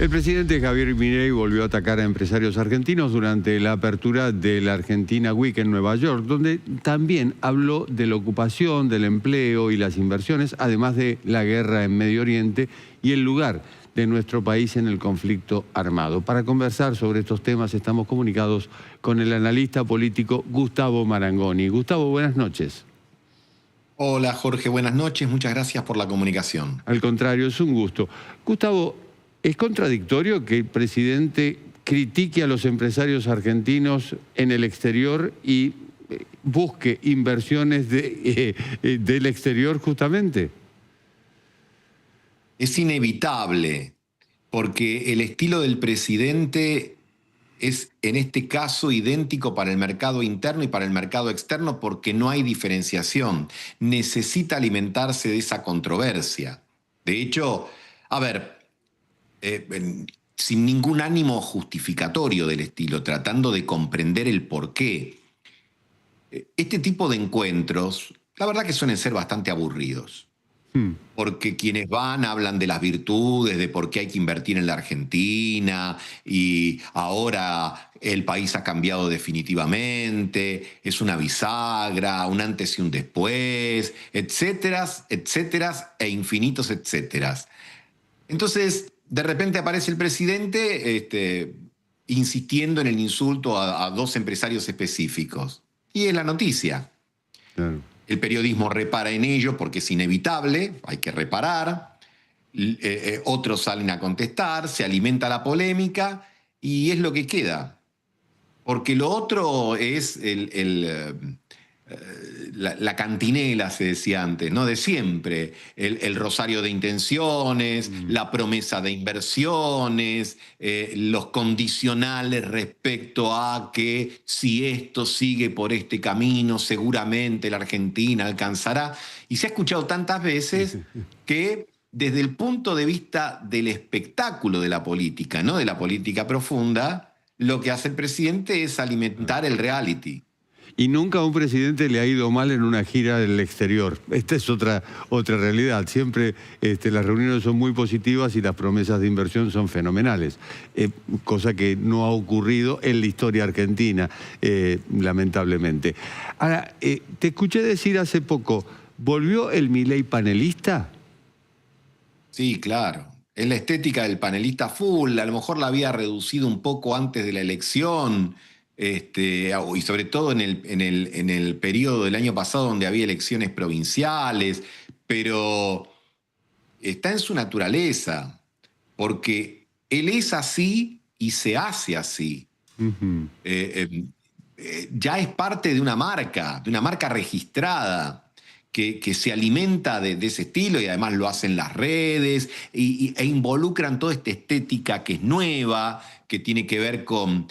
El presidente Javier Milei volvió a atacar a empresarios argentinos durante la apertura de la Argentina Week en Nueva York, donde también habló de la ocupación, del empleo y las inversiones, además de la guerra en Medio Oriente y el lugar de nuestro país en el conflicto armado. Para conversar sobre estos temas estamos comunicados con el analista político Gustavo Marangoni. Gustavo, buenas noches. Hola Jorge, buenas noches, muchas gracias por la comunicación. Al contrario, es un gusto. Gustavo, ¿es contradictorio que el presidente critique a los empresarios argentinos en el exterior y busque inversiones del exterior justamente? Es inevitable, porque el estilo del presidente es en este caso idéntico para el mercado interno y para el mercado externo porque no hay diferenciación. Necesita alimentarse de esa controversia. De hecho, a ver, sin ningún ánimo justificatorio del estilo, tratando de comprender el porqué. Este tipo de encuentros, la verdad que suelen ser bastante aburridos. Porque quienes van hablan de las virtudes, de por qué hay que invertir en la Argentina y ahora el país ha cambiado definitivamente, es una bisagra, un antes y un después, etcétera, etcétera e infinitos etcéteras. Entonces, de repente aparece el presidente insistiendo en el insulto a dos empresarios específicos. Y es la noticia. Claro. El periodismo repara en ello porque es inevitable, hay que reparar. Otros salen a contestar, se alimenta la polémica y es lo que queda. Porque lo otro es la cantinela, se decía antes, ¿no? De siempre. El rosario de intenciones, la promesa de inversiones, los condicionales respecto a que si esto sigue por este camino, seguramente la Argentina alcanzará. Y se ha escuchado tantas veces que desde el punto de vista del espectáculo de la política, no de la política profunda, lo que hace el presidente es alimentar el reality. Y nunca a un presidente le ha ido mal en una gira del exterior. Esta es otra realidad. Siempre las reuniones son muy positivas y las promesas de inversión son fenomenales. Cosa que no ha ocurrido en la historia argentina, lamentablemente. Ahora, te escuché decir hace poco, ¿volvió el Milei panelista? Sí, claro. Es la estética del panelista full. A lo mejor la había reducido un poco antes de la elección. Y sobre todo en el periodo del año pasado donde había elecciones provinciales, pero está en su naturaleza, porque él es así y se hace así. Ya es parte de una marca registrada, que se alimenta de ese estilo y además lo hacen las redes e involucran toda esta estética que es nueva, que tiene que ver con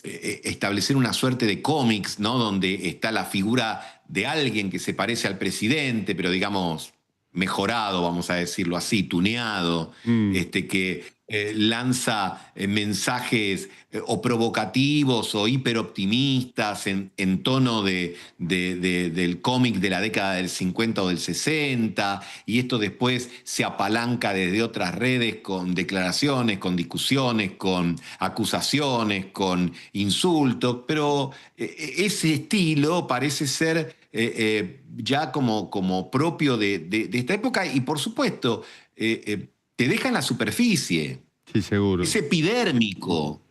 establecer una suerte de cómics, ¿no? Donde está la figura de alguien que se parece al presidente, pero digamos mejorado, vamos a decirlo así, tuneado, que lanza mensajes o provocativos o hiperoptimistas en tono del cómic de la década del 50 o del 60, y esto después se apalanca desde otras redes con declaraciones, con discusiones, con acusaciones, con insultos, pero ese estilo parece ser ya como propio de esta época y por supuesto te deja en la superficie. Sí, seguro. Es epidérmico,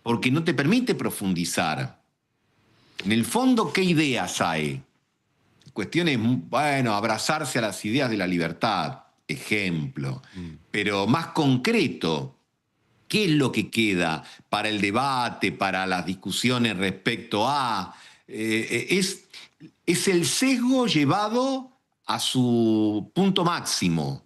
porque no te permite profundizar. En el fondo, ¿qué ideas hay? Cuestiones, bueno, abrazarse a las ideas de la libertad, ejemplo. Pero más concreto, ¿qué es lo que queda para el debate, para las discusiones respecto a... es el sesgo llevado a su punto máximo.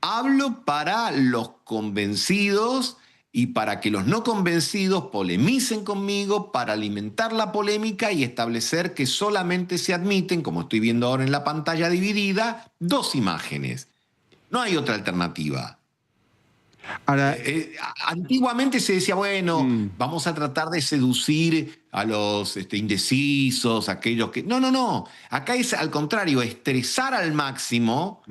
Hablo para los convencidos y para que los no convencidos polemicen conmigo para alimentar la polémica y establecer que solamente se admiten, como estoy viendo ahora en la pantalla dividida, dos imágenes. No hay otra alternativa. Ahora, antiguamente se decía, bueno, vamos a tratar de seducir a los indecisos, aquellos que... No. Acá es al contrario, estresar al máximo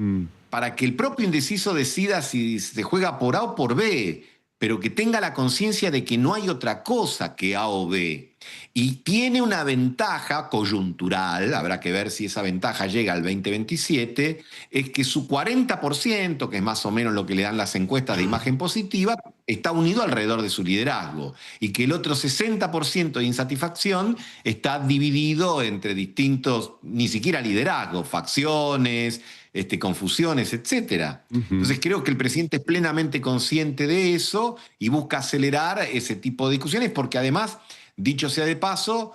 para que el propio indeciso decida si se juega por A o por B, pero que tenga la conciencia de que no hay otra cosa que A o B. Y tiene una ventaja coyuntural, habrá que ver si esa ventaja llega al 2027, es que su 40%, que es más o menos lo que le dan las encuestas de imagen positiva, está unido alrededor de su liderazgo, y que el otro 60% de insatisfacción está dividido entre distintos, ni siquiera liderazgos, facciones, confusiones, etcétera. Entonces creo que el presidente es plenamente consciente de eso y busca acelerar ese tipo de discusiones, porque además, dicho sea de paso,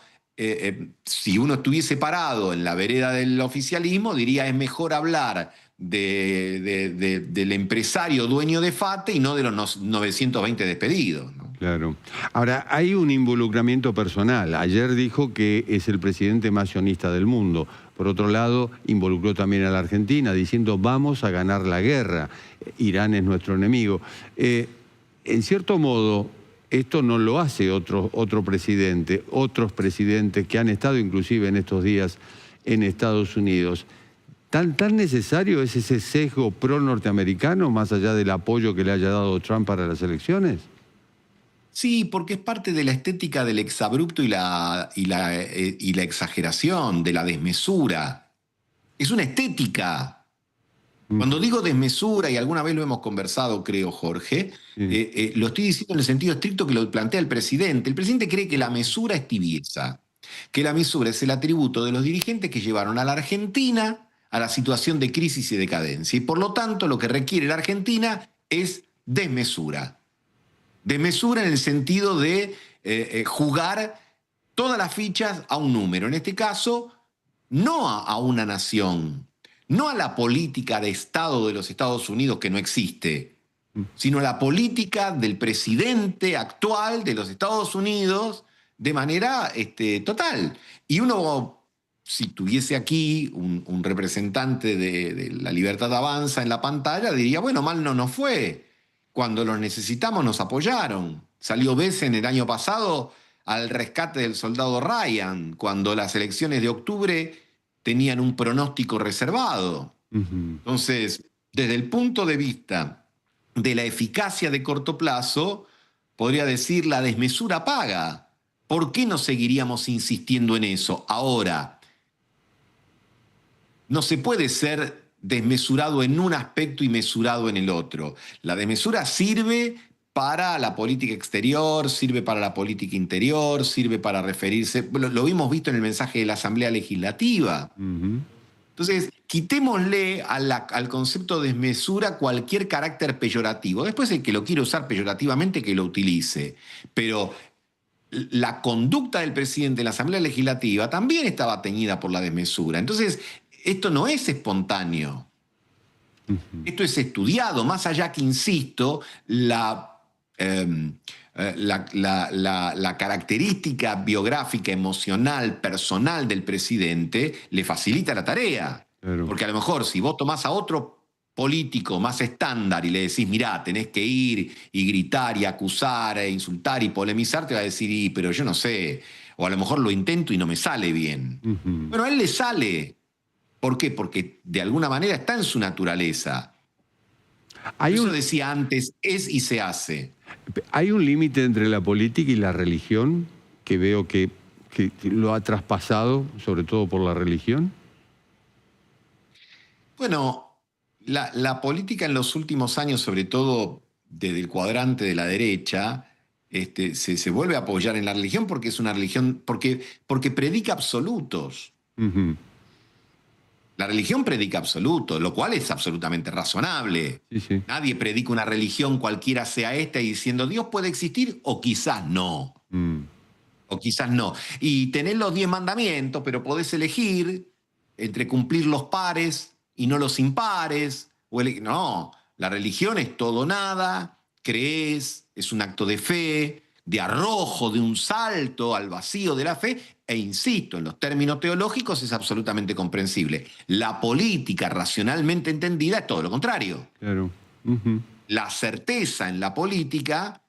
si uno estuviese parado en la vereda del oficialismo, diría es mejor hablar del empresario dueño de FATE y no de los 920 despedidos, ¿no? Claro. Ahora, hay un involucramiento personal. Ayer dijo que es el presidente más sionista del mundo. Por otro lado, involucró también a la Argentina, diciendo vamos a ganar la guerra. Irán es nuestro enemigo. En cierto modo, esto no lo hace otro presidente, otros presidentes que han estado inclusive en estos días en Estados Unidos. ¿Tan necesario es ese sesgo pro-norteamericano, más allá del apoyo que le haya dado Trump para las elecciones? Sí, porque es parte de la estética del exabrupto y la exageración, de la desmesura. Es una estética. Cuando digo desmesura, y alguna vez lo hemos conversado, creo, Jorge, lo estoy diciendo en el sentido estricto que lo plantea el presidente. El presidente cree que la mesura es tibieza, que la mesura es el atributo de los dirigentes que llevaron a la Argentina a la situación de crisis y decadencia. Y por lo tanto, lo que requiere la Argentina es desmesura. Desmesura en el sentido de jugar todas las fichas a un número. En este caso, no a una nación, no a la política de Estado de los Estados Unidos que no existe, sino a la política del presidente actual de los Estados Unidos de manera total. Y uno, si tuviese aquí un representante de La Libertad Avanza en la pantalla, diría, bueno, mal no nos fue. Cuando los necesitamos nos apoyaron. Salió Besen el año pasado al rescate del soldado Ryan, cuando las elecciones de octubre tenían un pronóstico reservado. Entonces, desde el punto de vista de la eficacia de corto plazo, podría decir la desmesura paga. ¿Por qué no seguiríamos insistiendo en eso? Ahora, no se puede ser desmesurado en un aspecto y mesurado en el otro. La desmesura sirve para la política exterior, sirve para la política interior, sirve para referirse... Lo hemos visto en el mensaje de la Asamblea Legislativa. Entonces, quitémosle al concepto de desmesura cualquier carácter peyorativo. Después el que lo quiere usar peyorativamente, que lo utilice. Pero la conducta del presidente en la Asamblea Legislativa también estaba teñida por la desmesura. Entonces, esto no es espontáneo. Esto es estudiado, más allá que, insisto, la característica biográfica, emocional, personal del presidente le facilita la tarea. Claro. Porque a lo mejor si vos tomás a otro político más estándar y le decís, mirá, tenés que ir y gritar y acusar e insultar y polemizar, te va a decir, pero yo no sé, o a lo mejor lo intento y no me sale bien. Bueno, a él le sale. ¿Por qué? Porque de alguna manera está en su naturaleza. Eso decía antes, es y se hace. ¿Hay un límite entre la política y la religión que veo que lo ha traspasado, sobre todo por la religión? Bueno, la política en los últimos años, sobre todo desde el cuadrante de la derecha, se vuelve a apoyar en la religión porque es una religión, porque predica absolutos. La religión predica absolutos, lo cual es absolutamente razonable. Sí. Nadie predica una religión cualquiera sea esta y diciendo Dios puede existir o quizás no. O quizás no. Y tenés los 10 mandamientos, pero podés elegir entre cumplir los pares y no los impares. No, la religión es todo o nada, crees, es un acto de fe, de arrojo, de un salto al vacío de la fe, e insisto, en los términos teológicos es absolutamente comprensible. La política racionalmente entendida es todo lo contrario. Claro. La certeza en la política,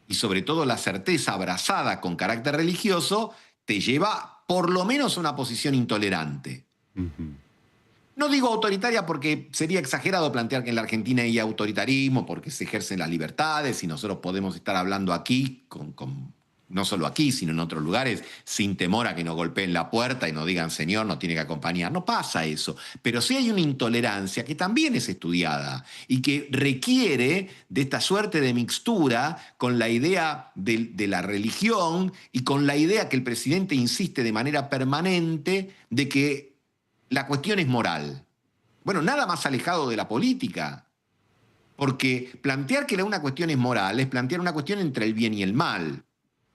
y sobre todo la certeza abrazada con carácter religioso, te lleva por lo menos a una posición intolerante. no digo autoritaria porque sería exagerado plantear que en la Argentina hay autoritarismo, porque se ejercen las libertades y nosotros podemos estar hablando aquí, no solo aquí, sino en otros lugares, sin temor a que nos golpeen la puerta y nos digan, señor, nos tiene que acompañar. No pasa eso. Pero sí hay una intolerancia que también es estudiada y que requiere de esta suerte de mixtura con la idea de la religión y con la idea que el presidente insiste de manera permanente de que la cuestión es moral. Bueno, nada más alejado de la política, porque plantear que una cuestión es moral es plantear una cuestión entre el bien y el mal.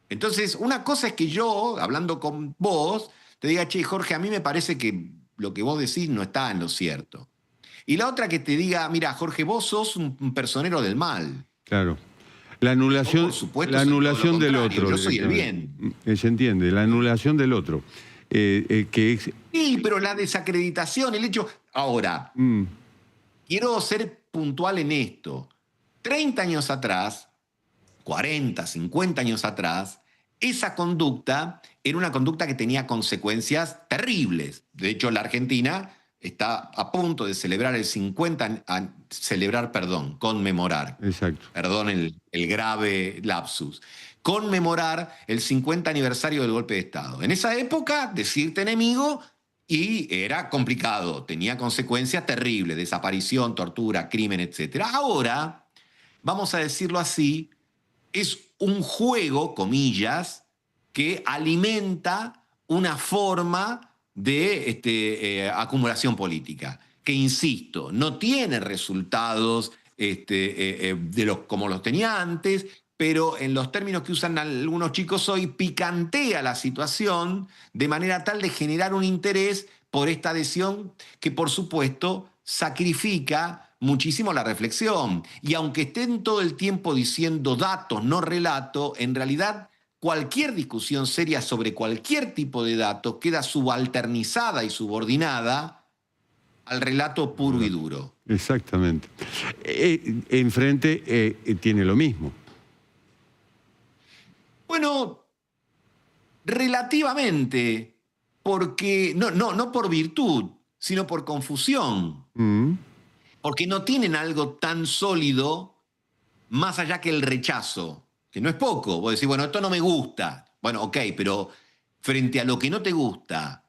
Entonces, una cosa es que yo, hablando con vos, te diga, che, Jorge, a mí me parece que lo que vos decís no está en lo cierto. Y la otra que te diga, mira, Jorge, vos sos un personero del mal. Claro. La anulación, Por supuesto, la anulación del contrario, otro. yo soy el bien. Se entiende, la anulación del otro. Que es, Sí, pero la desacreditación, el hecho... Ahora, quiero ser puntual en esto. 30 años atrás, 40, 50 años atrás, esa conducta era una conducta que tenía consecuencias terribles. De hecho, la Argentina está a punto de celebrar el 50, conmemorar. exacto. Perdón el grave lapsus. Conmemorar el 50 aniversario del golpe de Estado. En esa época, decirte enemigo y era complicado, tenía consecuencias terribles, desaparición, tortura, crimen, etc. Ahora, vamos a decirlo así, es un juego, comillas, que alimenta una forma de acumulación política, que, insisto, no tiene resultados como los tenía antes, pero en los términos que usan algunos chicos hoy, picantea la situación de manera tal de generar un interés por esta adhesión que, por supuesto, sacrifica muchísimo la reflexión. Y aunque estén todo el tiempo diciendo datos, no relato, en realidad cualquier discusión seria sobre cualquier tipo de datos queda subalternizada y subordinada al relato puro y duro. Exactamente. Enfrente tiene lo mismo. Bueno, relativamente, porque no por virtud, sino por confusión. Porque no tienen algo tan sólido más allá que el rechazo, que no es poco. Vos decís, bueno, esto no me gusta. Bueno, ok, pero frente a lo que no te gusta,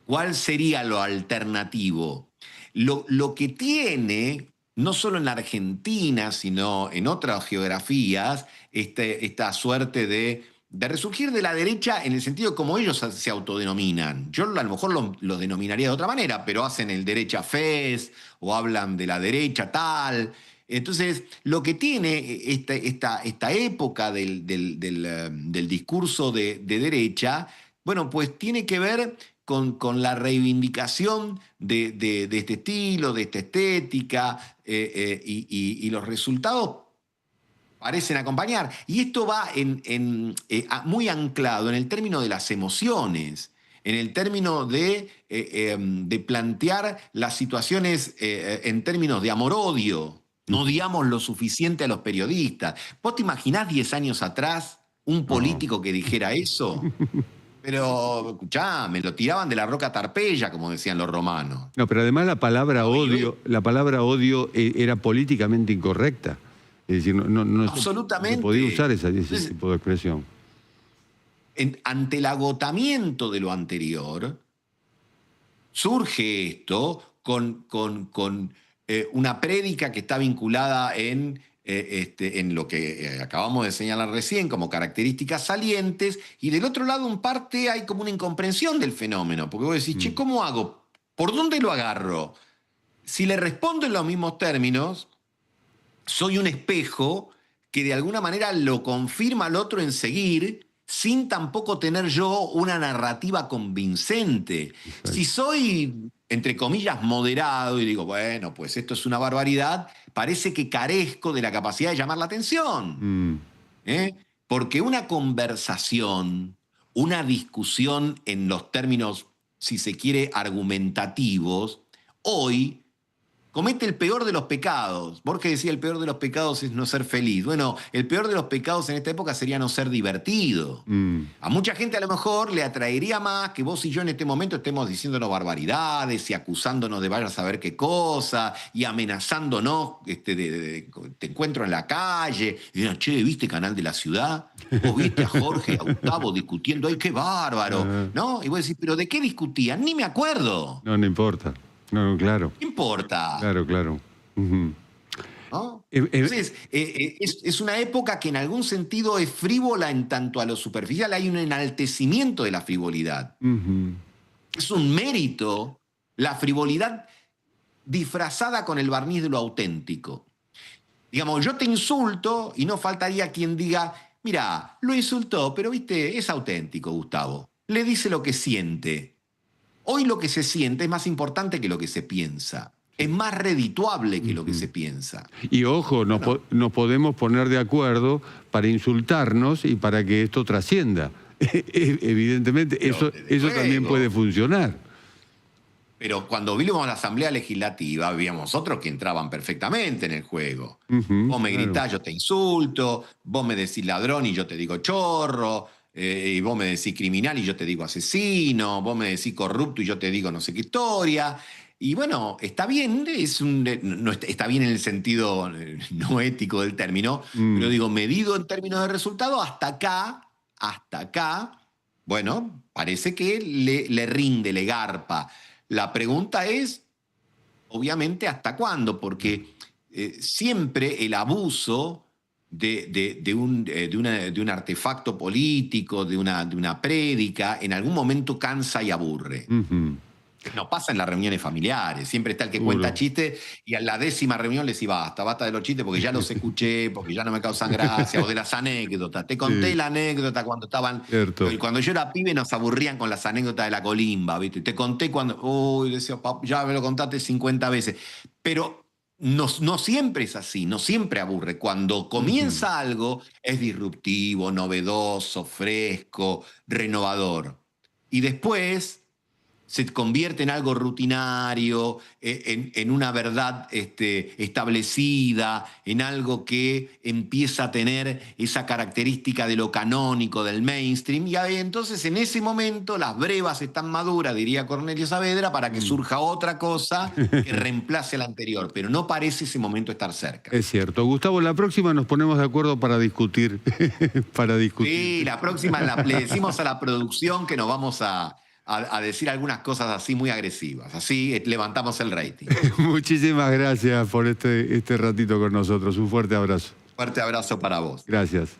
¿cuál sería lo alternativo? Lo que tiene, no solo en la Argentina, sino en otras geografías, esta suerte de resurgir de la derecha en el sentido como ellos se autodenominan. Yo a lo mejor lo denominaría de otra manera, pero hacen el derecha fez o hablan de la derecha tal. Entonces, lo que tiene esta época del discurso de derecha, bueno, pues tiene que ver con la reivindicación de este estilo, de esta estética, y los resultados parecen acompañar. Y esto va muy anclado en el término de las emociones, en el término de plantear las situaciones en términos de amor-odio. No odiamos lo suficiente a los periodistas. ¿Vos te imaginás 10 años atrás un político que dijera eso? Pero, escuchame, lo tiraban de la roca Tarpeya, como decían los romanos. No, pero además la palabra odio era políticamente incorrecta. Es decir, no absolutamente. Se podía usar ese tipo de expresión. Ante el agotamiento de lo anterior, surge esto con una prédica que está vinculada en lo que acabamos de señalar recién como características salientes, y del otro lado en parte hay como una incomprensión del fenómeno, porque vos decís, che, ¿cómo hago? ¿Por dónde lo agarro? Si le respondo en los mismos términos, soy un espejo que de alguna manera lo confirma al otro en seguir, sin tampoco tener yo una narrativa convincente. Exacto. Si soy, entre comillas, moderado y digo, bueno, pues esto es una barbaridad, parece que carezco de la capacidad de llamar la atención. Porque una conversación, una discusión en los términos, si se quiere, argumentativos, hoy comete el peor de los pecados. Borges decía, el peor de los pecados es no ser feliz. Bueno, el peor de los pecados en esta época sería no ser divertido. A mucha gente a lo mejor le atraería más que vos y yo en este momento estemos diciéndonos barbaridades y acusándonos de vaya a saber qué cosa y amenazándonos, te encuentro en la calle y digan, che, ¿viste Canal de la Ciudad? ¿Vos viste a Jorge, a Gustavo discutiendo? ¡Ay, qué bárbaro! ¿No? Y vos decís, ¿pero de qué discutían? Ni me acuerdo. No, no importa. No, claro. ¿Qué importa? Claro, claro. Uh-huh. ¿No? Entonces, es una época que en algún sentido es frívola en tanto a lo superficial. Hay un enaltecimiento de la frivolidad. Uh-huh. Es un mérito la frivolidad disfrazada con el barniz de lo auténtico. Digamos, yo te insulto y no faltaría quien diga, mira, lo insultó, pero viste, es auténtico, Gustavo. Le dice lo que siente. Hoy lo que se siente es más importante que lo que se piensa. Es más redituable que lo que se piensa. Y ojo, nos podemos poner de acuerdo para insultarnos y para que esto trascienda. Evidentemente, eso también puede funcionar. Pero cuando vimos la Asamblea Legislativa, habíamos otros que entraban perfectamente en el juego. Vos me gritás, yo te insulto, vos me decís ladrón y yo te digo chorro, y vos me decís criminal y yo te digo asesino, vos me decís corrupto y yo te digo no sé qué historia. Y bueno, está bien, no está bien en el sentido no ético del término, pero digo, medido en términos de resultado, hasta acá, bueno, parece que le rinde, le garpa. La pregunta es, obviamente, ¿hasta cuándo? Porque siempre el abuso de un artefacto político, de una prédica, en algún momento cansa y aburre. No pasa en las reuniones familiares. Siempre está el que cuenta chistes y a la 10ª reunión le decís, basta de los chistes porque ya los escuché, porque ya no me causan gracia, o de las anécdotas. Te conté la anécdota cuando estaban... Cierto. Cuando yo era pibe nos aburrían con las anécdotas de la colimba, ¿viste? Te conté cuando... Uy, decía, ya me lo contaste 50 veces. Pero no siempre es así, no siempre aburre. Cuando comienza algo es disruptivo, novedoso, fresco, renovador. Y después se convierte en algo rutinario, en una verdad establecida, en algo que empieza a tener esa característica de lo canónico, del mainstream, y entonces en ese momento las brevas están maduras, diría Cornelio Saavedra, para que surja otra cosa que reemplace a la anterior, pero no parece ese momento estar cerca. Es cierto. Gustavo, la próxima nos ponemos de acuerdo para discutir. Sí, la próxima le decimos a la producción que nos vamos a decir algunas cosas así muy agresivas. Así levantamos el rating. Muchísimas gracias por este ratito con nosotros. Un fuerte abrazo. Fuerte abrazo para vos. Gracias.